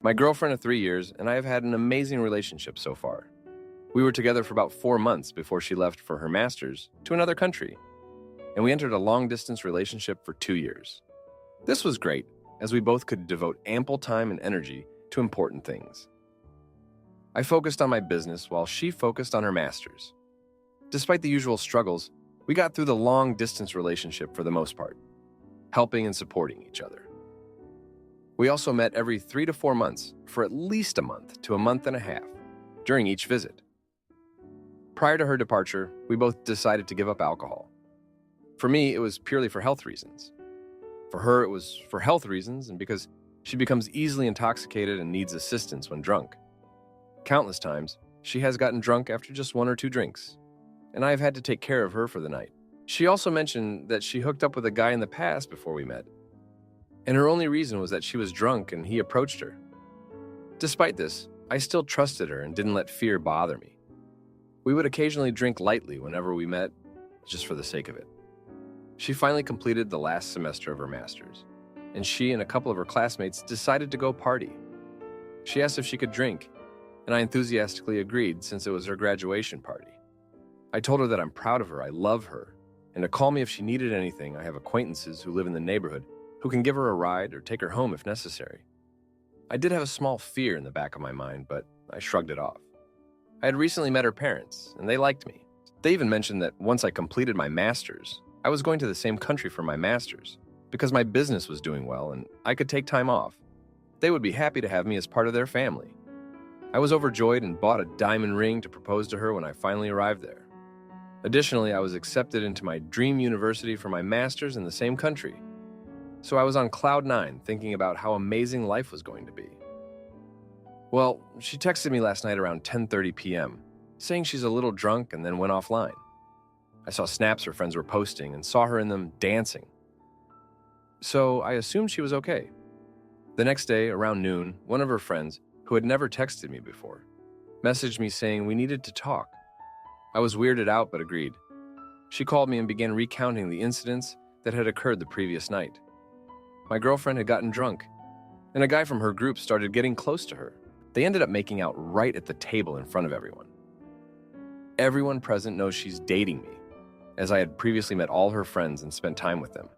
My girlfriend of 3 years and I have had an amazing relationship so far. We were together for about 4 months before she left for her master's to another country, and we entered a long-distance relationship for 2 years. This was great, as we both could devote ample time and energy to important things. I focused on my business while she focused on her master's. Despite the usual struggles, we got through the long-distance relationship for the most part, helping and supporting each other. We also met every 3 to 4 months for at least a month to a month and a half during each visit. Prior to her departure, we both decided to give up alcohol. For me, it was purely for health reasons. For her, it was for health reasons and because she becomes easily intoxicated and needs assistance when drunk. Countless times, she has gotten drunk after just 1 or 2 drinks, and I have had to take care of her for the night. She also mentioned that she hooked up with a guy in the past before we met, and her only reason was that she was drunk and he approached her. Despite this, I still trusted her and didn't let fear bother me. We would occasionally drink lightly whenever we met, just for the sake of it. She finally completed the last semester of her master's, and she and a couple of her classmates decided to go party. She asked if she could drink, and I enthusiastically agreed since it was her graduation party. I told her that I'm proud of her, I love her, and to call me if she needed anything. I have acquaintances who live in the neighborhood who can give her a ride or take her home if necessary. I did have a small fear in the back of my mind, but I shrugged it off. I had recently met her parents, and they liked me. They even mentioned that once I completed my master's, I was going to the same country for my master's because my business was doing well and I could take time off. They would be happy to have me as part of their family. I was overjoyed and bought a diamond ring to propose to her when I finally arrived there. Additionally, I was accepted into my dream university for my master's in the same country. So I was on cloud 9 thinking about how amazing life was going to be. Well, she texted me last night around 10:30 p.m., saying she's a little drunk and then went offline. I saw snaps her friends were posting and saw her in them dancing. So I assumed she was okay. The next day, around noon, one of her friends, who had never texted me before, messaged me saying we needed to talk. I was weirded out but agreed. She called me and began recounting the incidents that had occurred the previous night. My girlfriend had gotten drunk, and a guy from her group started getting close to her. They ended up making out right at the table in front of everyone. Everyone present knows she's dating me, as I had previously met all her friends and spent time with them.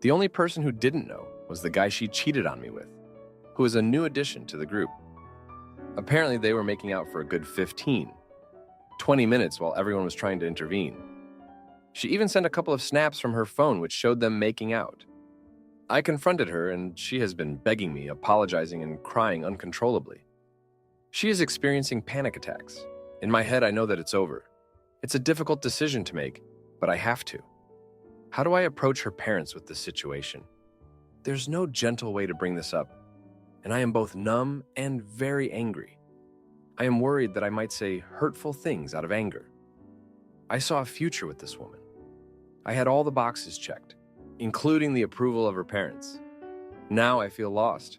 The only person who didn't know was the guy she cheated on me with, who was a new addition to the group. Apparently, they were making out for a good 20 minutes while everyone was trying to intervene. She even sent a couple of snaps from her phone which showed them making out. I confronted her, and she has been begging me, apologizing, and crying uncontrollably. She is experiencing panic attacks. In my head, I know that it's over. It's a difficult decision to make, but I have to. How do I approach her parents with this situation? There's no gentle way to bring this up, and I am both numb and very angry. I am worried that I might say hurtful things out of anger. I saw a future with this woman. I had all the boxes checked, including the approval of her parents. Now I feel lost.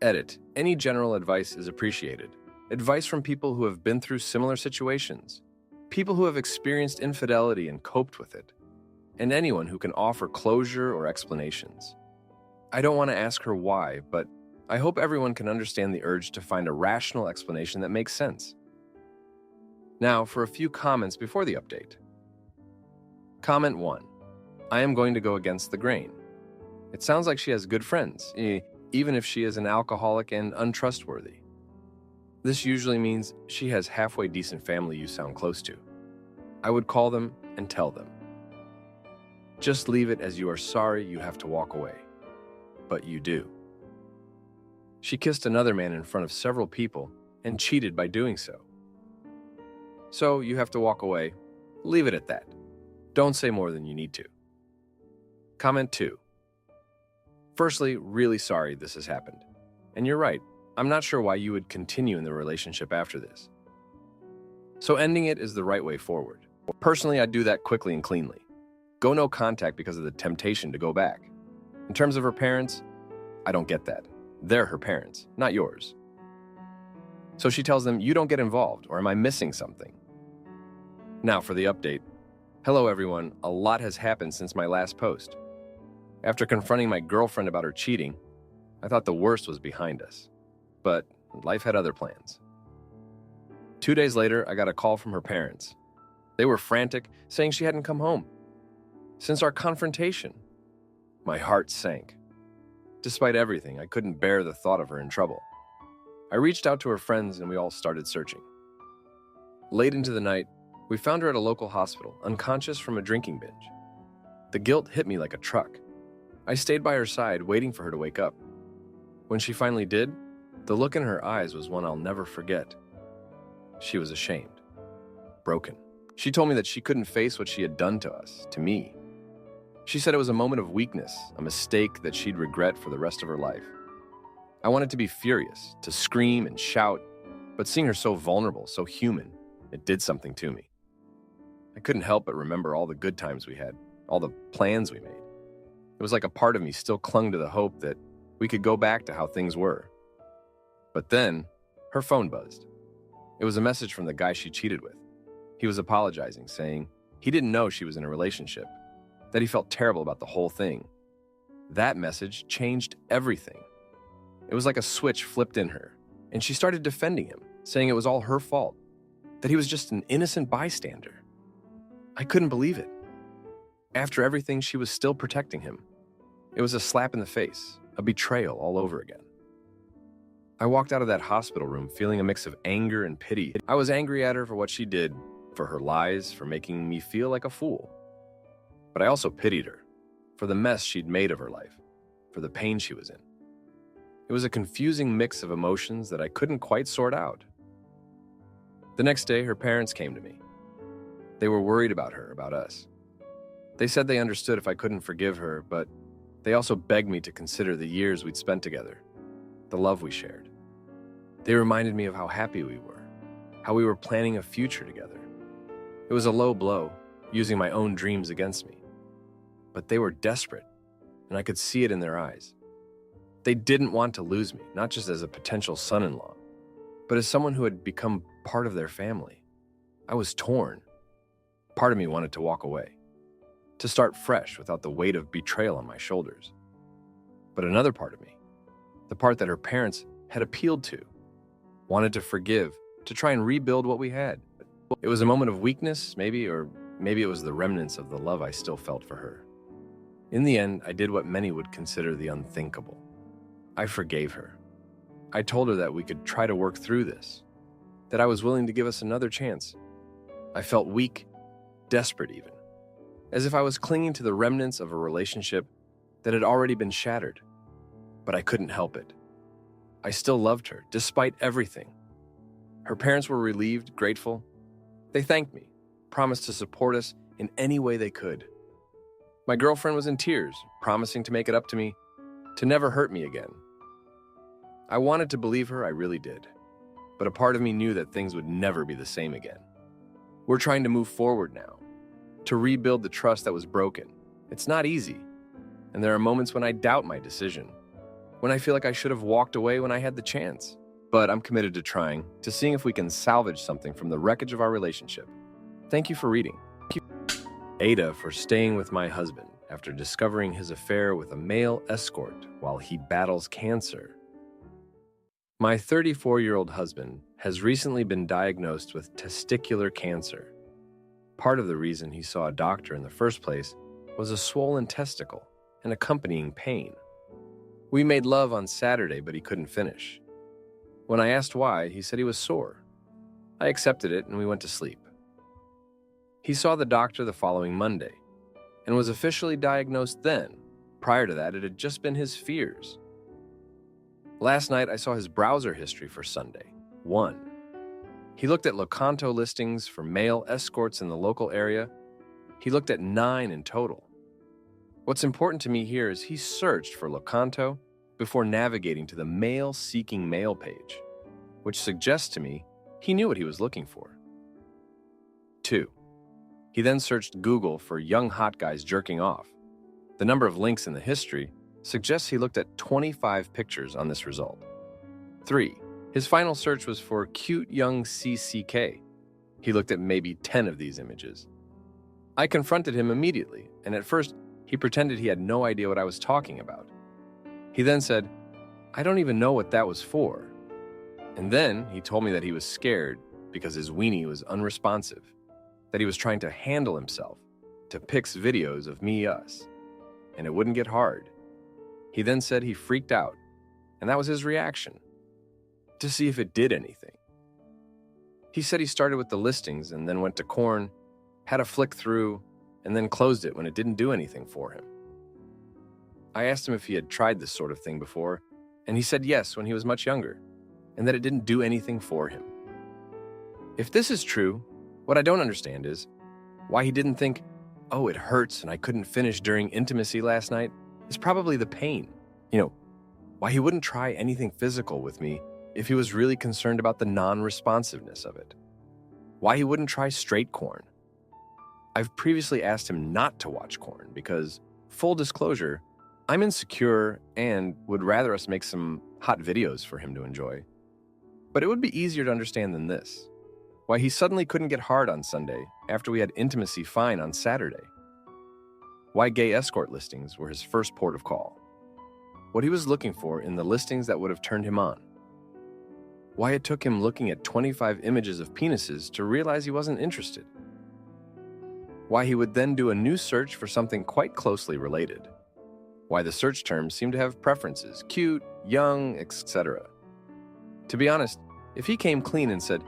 Edit. Any general advice is appreciated. Advice from people who have been through similar situations, people who have experienced infidelity and coped with it, and anyone who can offer closure or explanations. I don't want to ask her why, but I hope everyone can understand the urge to find a rational explanation that makes sense. Now, for a few comments before the update. Comment 1. I am going to go against the grain. It sounds like she has good friends, even if she is an alcoholic and untrustworthy. This usually means she has halfway decent family you sound close to. I would call them and tell them. Just leave it as you are sorry you have to walk away. But you do. She kissed another man in front of several people and cheated by doing so. So you have to walk away. Leave it at that. Don't say more than you need to. Comment 2. Firstly, really sorry this has happened. And you're right, I'm not sure why you would continue in the relationship after this. So ending it is the right way forward. Personally, I'd do that quickly and cleanly. Go no contact because of the temptation to go back. In terms of her parents, I don't get that. They're her parents, not yours. So she tells them, you don't get involved, or am I missing something? Now for the update. Hello everyone, a lot has happened since my last post. After confronting my girlfriend about her cheating, I thought the worst was behind us. but life had other plans. 2 days later, I got a call from her parents. They were frantic, saying she hadn't come home. Since our confrontation, my heart sank. Despite everything, I couldn't bear the thought of her in trouble. I reached out to her friends and we all started searching. Late into the night, we found her at a local hospital, unconscious from a drinking binge. The guilt hit me like a truck. I stayed by her side, waiting for her to wake up. When she finally did, the look in her eyes was one I'll never forget. She was ashamed, broken. She told me that she couldn't face what she had done to us, to me. She said it was a moment of weakness, a mistake that she'd regret for the rest of her life. I wanted to be furious, to scream and shout, but seeing her so vulnerable, so human, it did something to me. I couldn't help but remember all the good times we had, all the plans we made. It was like a part of me still clung to the hope that we could go back to how things were. But then, her phone buzzed. It was a message from the guy she cheated with. He was apologizing, saying he didn't know she was in a relationship, that he felt terrible about the whole thing. That message changed everything. It was like a switch flipped in her, and she started defending him, saying it was all her fault, that he was just an innocent bystander. I couldn't believe it. After everything, she was still protecting him. It was a slap in the face, a betrayal all over again. I walked out of that hospital room feeling a mix of anger and pity. I was angry at her for what she did, for her lies, for making me feel like a fool. But I also pitied her, for the mess she'd made of her life, for the pain she was in. It was a confusing mix of emotions that I couldn't quite sort out. The next day, her parents came to me. They were worried about her, about us. They said they understood if I couldn't forgive her, but they also begged me to consider the years we'd spent together, the love we shared. They reminded me of how happy we were, how we were planning a future together. It was a low blow, using my own dreams against me. But they were desperate, and I could see it in their eyes. They didn't want to lose me, not just as a potential son-in-law, but as someone who had become part of their family. I was torn. Part of me wanted to walk away, to start fresh without the weight of betrayal on my shoulders. But another part of me, the part that her parents had appealed to, wanted to forgive, to try and rebuild what we had. It was a moment of weakness, maybe, or maybe it was the remnants of the love I still felt for her. In the end, I did what many would consider the unthinkable. I forgave her. I told her that we could try to work through this, that I was willing to give us another chance. I felt weak, desperate even, as if I was clinging to the remnants of a relationship that had already been shattered. But I couldn't help it. I still loved her, despite everything. Her parents were relieved, grateful. They thanked me, promised to support us in any way they could. My girlfriend was in tears, promising to make it up to me, to never hurt me again. I wanted to believe her, I really did. But a part of me knew that things would never be the same again. We're trying to move forward now, to rebuild the trust that was broken. It's not easy, and there are moments when I doubt my decision, when I feel like I should have walked away when I had the chance. But I'm committed to trying, to seeing if we can salvage something from the wreckage of our relationship. Thank you for reading. Thank you, Aita, for staying with my husband after discovering his affair with a male escort while he battles cancer. My 34-year-old husband has recently been diagnosed with testicular cancer. Part of the reason he saw a doctor in the first place was a swollen testicle and accompanying pain. We made love on Saturday, but he couldn't finish. When I asked why, he said he was sore. I accepted it and we went to sleep. He saw the doctor the following Monday and was officially diagnosed then. Prior to that, it had just been his fears. Last night, I saw his browser history for Sunday. 1. He looked at Locanto listings for male escorts in the local area. He looked at 9 in total. What's important to me here is he searched for Locanto before navigating to the male seeking male page, which suggests to me he knew what he was looking for. 2. He then searched Google for young hot guys jerking off. The number of links in the history suggests he looked at 25 pictures on this result. 3. His final search was for cute young CCK. He looked at maybe 10 of these images. I confronted him immediately, and at first, he pretended he had no idea what I was talking about. He then said, "I don't even know what that was for." And then he told me that he was scared because his weenie was unresponsive, that he was trying to handle himself to Pic's videos of me, us, and it wouldn't get hard. He then said he freaked out, and that was his reaction, to see if it did anything. He said he started with the listings and then went to corn, had a flick through, and then closed it when it didn't do anything for him. I asked him if he had tried this sort of thing before, and he said yes when he was much younger, and that it didn't do anything for him. If this is true, what I don't understand is why he didn't think, oh, it hurts and I couldn't finish during intimacy last night, is probably the pain. Why he wouldn't try anything physical with me if he was really concerned about the non-responsiveness of it. Why he wouldn't try straight corn. I've previously asked him not to watch corn because, full disclosure, I'm insecure and would rather us make some hot videos for him to enjoy. But it would be easier to understand than this. Why he suddenly couldn't get hard on Sunday after we had intimacy fine on Saturday. Why gay escort listings were his first port of call. What he was looking for in the listings that would have turned him on. Why it took him looking at 25 images of penises to realize he wasn't interested. Why he would then do a new search for something quite closely related. Why the search terms seem to have preferences, cute, young, etc. To be honest, if he came clean and said,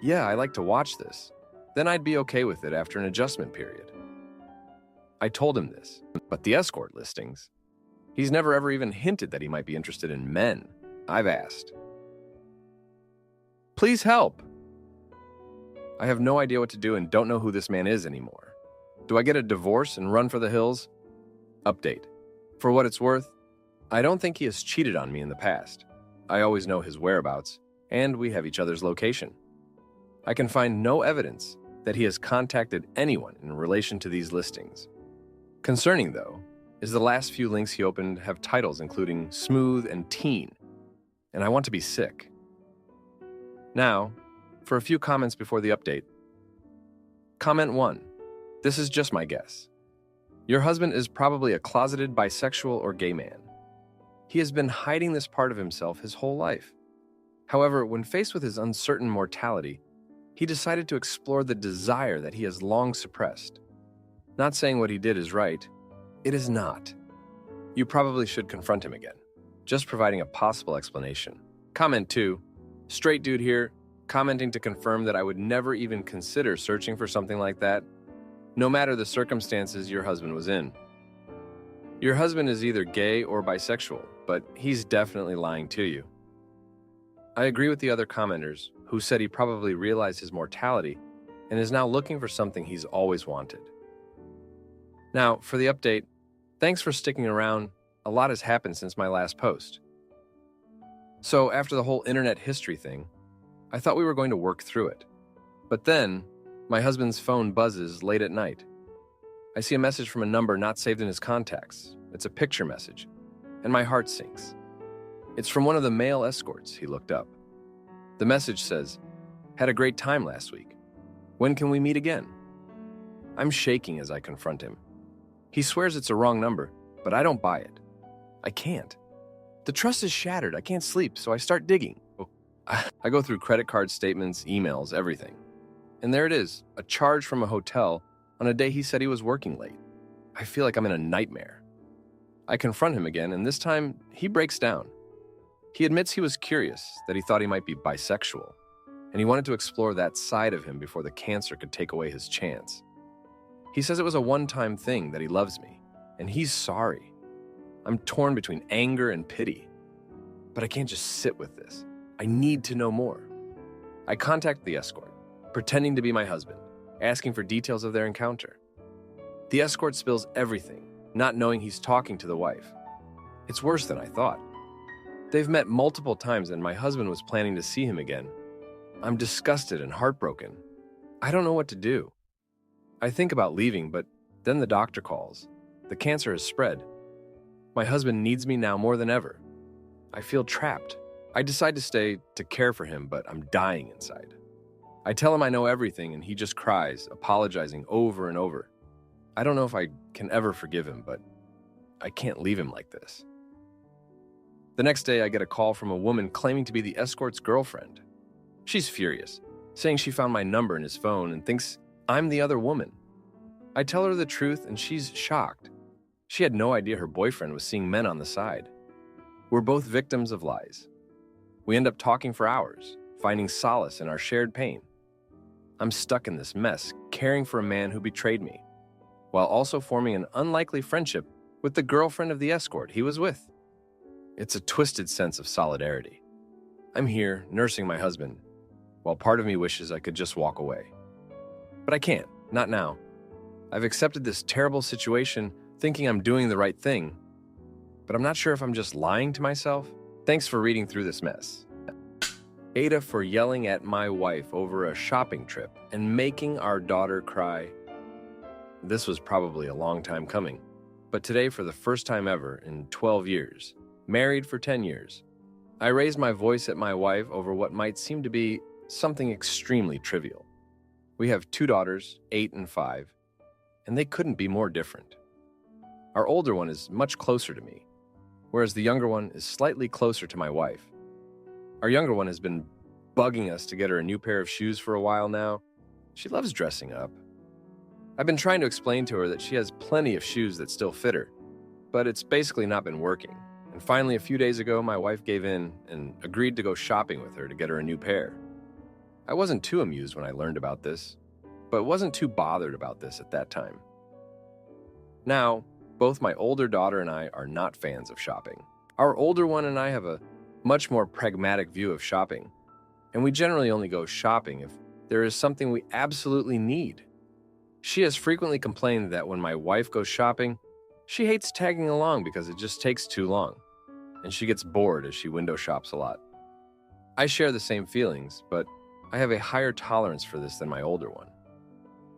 yeah, I like to watch this, then I'd be okay with it after an adjustment period. I told him this, but the escort listings, he's never ever even hinted that he might be interested in men. I've asked. Please help. I have no idea what to do and don't know who this man is anymore. Do I get a divorce and run for the hills? Update. For what it's worth, I don't think he has cheated on me in the past. I always know his whereabouts, and we have each other's location. I can find no evidence that he has contacted anyone in relation to these listings. Concerning, though, is the last few links he opened have titles including smooth and teen, and I want to be sick. Now, for a few comments before the update. Comment 1. This is just my guess. Your husband is probably a closeted bisexual or gay man. He has been hiding this part of himself his whole life. However, when faced with his uncertain mortality, he decided to explore the desire that he has long suppressed. Not saying what he did is right. It is not. You probably should confront him again, just providing a possible explanation. Comment 2. Straight dude here, commenting to confirm that I would never even consider searching for something like that, no matter the circumstances your husband was in. Your husband is either gay or bisexual, but he's definitely lying to you. I agree with the other commenters who said he probably realized his mortality and is now looking for something he's always wanted. Now, for the update, thanks for sticking around. A lot has happened since my last post. So after the whole internet history thing, I thought we were going to work through it. But then, my husband's phone buzzes late at night. I see a message from a number not saved in his contacts. It's a picture message, and my heart sinks. It's from one of the male escorts he looked up. The message says, "Had a great time last week. When can we meet again?" I'm shaking as I confront him. He swears it's a wrong number, but I don't buy it. I can't. The trust is shattered. I can't sleep, so I start digging. I go through credit card statements, emails, everything. And there it is, a charge from a hotel on a day he said he was working late. I feel like I'm in a nightmare. I confront him again, and this time, he breaks down. He admits he was curious, that he thought he might be bisexual, and he wanted to explore that side of him before the cancer could take away his chance. He says it was a one-time thing, that he loves me, and he's sorry. I'm torn between anger and pity, but I can't just sit with this. I need to know more. I contact the escort, pretending to be my husband, asking for details of their encounter. The escort spills everything, not knowing he's talking to the wife. It's worse than I thought. They've met multiple times and my husband was planning to see him again. I'm disgusted and heartbroken. I don't know what to do. I think about leaving, but then the doctor calls. The cancer has spread. My husband needs me now more than ever. I feel trapped. I decide to stay to care for him, but I'm dying inside. I tell him I know everything and he just cries, apologizing over and over. I don't know if I can ever forgive him, but I can't leave him like this. The next day, I get a call from a woman claiming to be the escort's girlfriend. She's furious, saying she found my number in his phone and thinks I'm the other woman. I tell her the truth and she's shocked. She had no idea her boyfriend was seeing men on the side. We're both victims of lies. We end up talking for hours, finding solace in our shared pain. I'm stuck in this mess, caring for a man who betrayed me, while also forming an unlikely friendship with the girlfriend of the escort he was with. It's a twisted sense of solidarity. I'm here, nursing my husband, while part of me wishes I could just walk away. But I can't, not now. I've accepted this terrible situation, thinking I'm doing the right thing, but I'm not sure if I'm just lying to myself. Thanks for reading through this mess. Aita for yelling at my wife over a shopping trip and making our daughter cry. This was probably a long time coming, but today, for the first time ever in 12 years, married for 10 years, I raised my voice at my wife over what might seem to be something extremely trivial. We have 2 daughters, 8 and 5, and they couldn't be more different. Our older one is much closer to me, whereas the younger one is slightly closer to my wife. Our younger one has been bugging us to get her a new pair of shoes for a while now. She loves dressing up. I've been trying to explain to her that she has plenty of shoes that still fit her, but it's basically not been working. And finally, a few days ago, my wife gave in and agreed to go shopping with her to get her a new pair. I wasn't too amused when I learned about this, but wasn't too bothered about this at that time. Now, both my older daughter and I are not fans of shopping. Our older one and I have a much more pragmatic view of shopping, and we generally only go shopping if there is something we absolutely need. She has frequently complained that when my wife goes shopping, she hates tagging along because it just takes too long, and she gets bored as she window shops a lot. I share the same feelings, but I have a higher tolerance for this than my older one,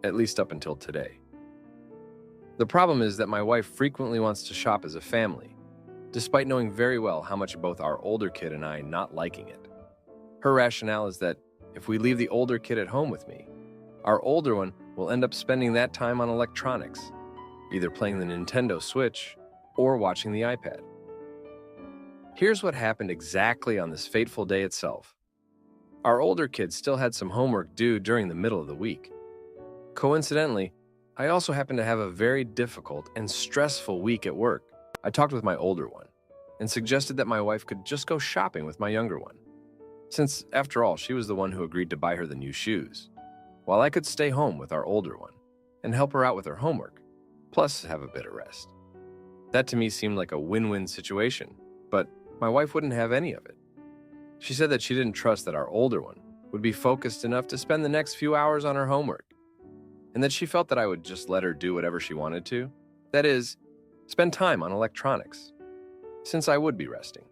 at least up until today. The problem is that my wife frequently wants to shop as a family, despite knowing very well how much both our older kid and I not liking it. Her rationale is that if we leave the older kid at home with me, our older one will end up spending that time on electronics, either playing the Nintendo Switch or watching the iPad. Here's what happened exactly on this fateful day itself. Our older kid still had some homework due during the middle of the week. Coincidentally, I also happened to have a very difficult and stressful week at work. I talked with my older one and suggested that my wife could just go shopping with my younger one, since, after all, she was the one who agreed to buy her the new shoes, while I could stay home with our older one and help her out with her homework, plus have a bit of rest. That to me seemed like a win-win situation, but my wife wouldn't have any of it. She said that she didn't trust that our older one would be focused enough to spend the next few hours on her homework, and that she felt that I would just let her do whatever she wanted to. That is, spend time on electronics, since I would be resting.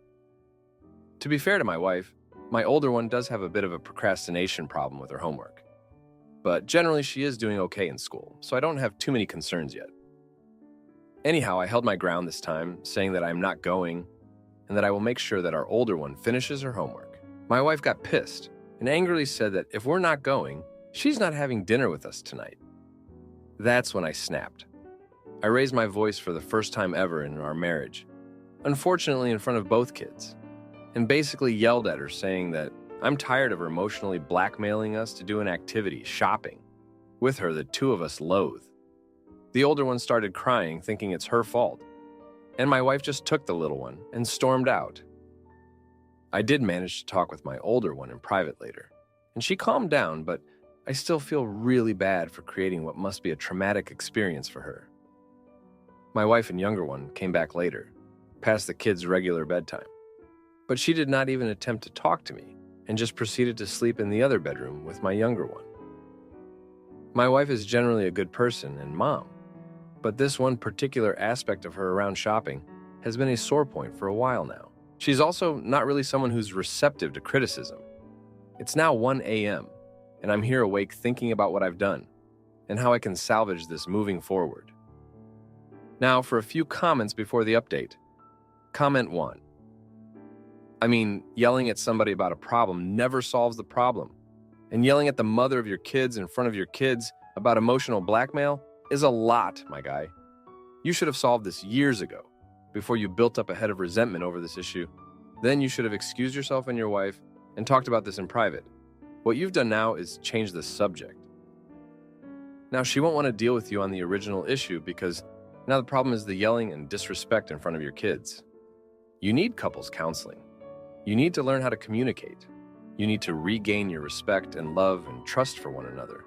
To be fair to my wife, my older one does have a bit of a procrastination problem with her homework, but generally she is doing okay in school, so I don't have too many concerns yet. Anyhow, I held my ground this time, saying that I'm not going and that I will make sure that our older one finishes her homework. My wife got pissed and angrily said that if we're not going, she's not having dinner with us tonight. That's when I snapped. I raised my voice for the first time ever in our marriage, unfortunately in front of both kids, and basically yelled at her, saying that I'm tired of her emotionally blackmailing us to do an activity, shopping, with her the two of us loathe. The older one started crying, thinking it's her fault, and my wife just took the little one and stormed out. I did manage to talk with my older one in private later, and she calmed down, but I still feel really bad for creating what must be a traumatic experience for her. My wife and younger one came back later, past the kids' regular bedtime, but she did not even attempt to talk to me and just proceeded to sleep in the other bedroom with my younger one. My wife is generally a good person and mom, but this one particular aspect of her around shopping has been a sore point for a while now. She's also not really someone who's receptive to criticism. It's now 1 a.m., and I'm here awake thinking about what I've done and how I can salvage this moving forward. Now, for a few comments before the update. Comment 1. Yelling at somebody about a problem never solves the problem. And yelling at the mother of your kids in front of your kids about emotional blackmail is a lot, my guy. You should have solved this years ago, before you built up a head of resentment over this issue. Then you should have excused yourself and your wife and talked about this in private. What you've done now is change the subject. Now, she won't want to deal with you on the original issue because now the problem is the yelling and disrespect in front of your kids. You need couples counseling. You need to learn how to communicate. You need to regain your respect and love and trust for one another.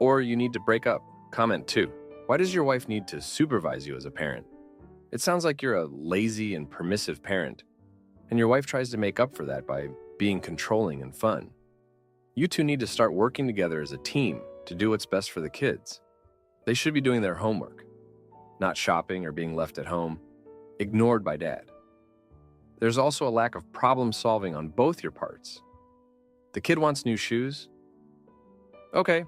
Or you need to break up. Comment 2. Why does your wife need to supervise you as a parent? It sounds like you're a lazy and permissive parent, and your wife tries to make up for that by being controlling and fun. You two need to start working together as a team to do what's best for the kids. They should be doing their homework, not shopping or being left at home, ignored by dad. There's also a lack of problem solving on both your parts. The kid wants new shoes? Okay.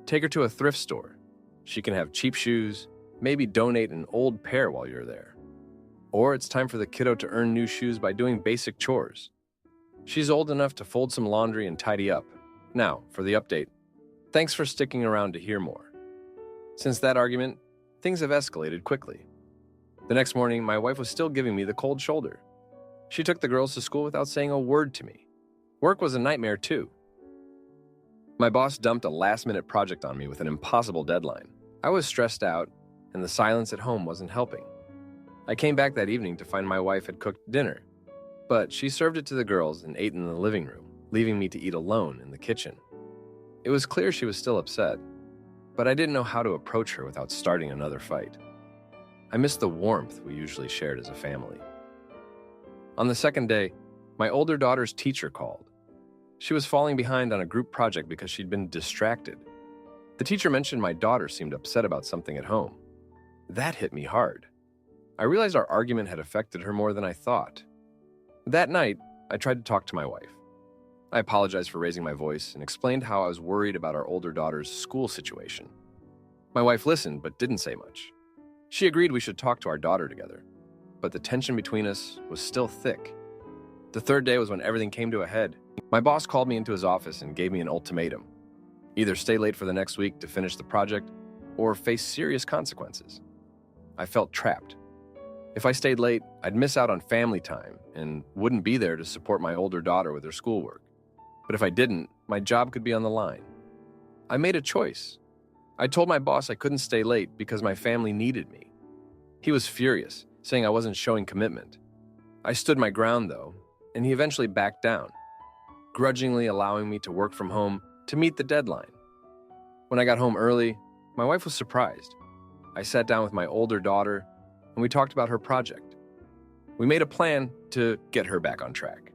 Take her to a thrift store. She can have cheap shoes, maybe donate an old pair while you're there. Or it's time for the kiddo to earn new shoes by doing basic chores. She's old enough to fold some laundry and tidy up. Now, for the update. Thanks for sticking around to hear more. Since that argument, things have escalated quickly. The next morning, my wife was still giving me the cold shoulder. She took the girls to school without saying a word to me. Work was a nightmare too. My boss dumped a last-minute project on me with an impossible deadline. I was stressed out, and the silence at home wasn't helping. I came back that evening to find my wife had cooked dinner, but she served it to the girls and ate in the living room, leaving me to eat alone in the kitchen. It was clear she was still upset, but I didn't know how to approach her without starting another fight. I missed the warmth we usually shared as a family. On the second day, my older daughter's teacher called. She was falling behind on a group project because she'd been distracted. The teacher mentioned my daughter seemed upset about something at home. That hit me hard. I realized our argument had affected her more than I thought. That night, I tried to talk to my wife. I apologized for raising my voice and explained how I was worried about our older daughter's school situation. My wife listened but didn't say much. She agreed we should talk to our daughter together, but the tension between us was still thick. The third day was when everything came to a head. My boss called me into his office and gave me an ultimatum. Either stay late for the next week to finish the project or face serious consequences. I felt trapped. If I stayed late, I'd miss out on family time and wouldn't be there to support my older daughter with her schoolwork. But if I didn't, my job could be on the line. I made a choice. I told my boss I couldn't stay late because my family needed me. He was furious, saying I wasn't showing commitment. I stood my ground, though, and he eventually backed down, grudgingly allowing me to work from home to meet the deadline. When I got home early, my wife was surprised. I sat down with my older daughter, and we talked about her project. We made a plan to get her back on track.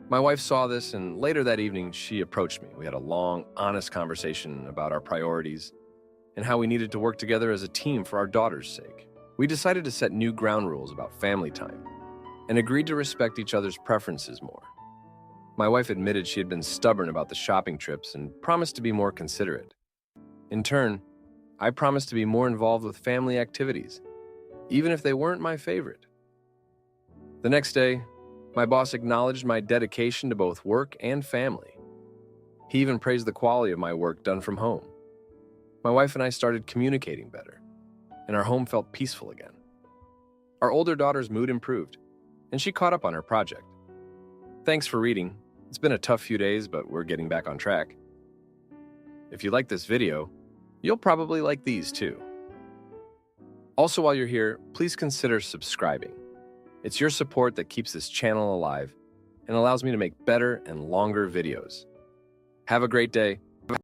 My wife saw this, and later that evening, she approached me. We had a long, honest conversation about our priorities and how we needed to work together as a team for our daughter's sake. We decided to set new ground rules about family time and agreed to respect each other's preferences more. My wife admitted she had been stubborn about the shopping trips and promised to be more considerate. In turn, I promised to be more involved with family activities, even if they weren't my favorite. The next day, my boss acknowledged my dedication to both work and family. He even praised the quality of my work done from home. My wife and I started communicating better, and our home felt peaceful again. Our older daughter's mood improved, and she caught up on her project. Thanks for reading. It's been a tough few days, but we're getting back on track. If you like this video, you'll probably like these too. Also, while you're here, please consider subscribing. It's your support that keeps this channel alive and allows me to make better and longer videos. Have a great day,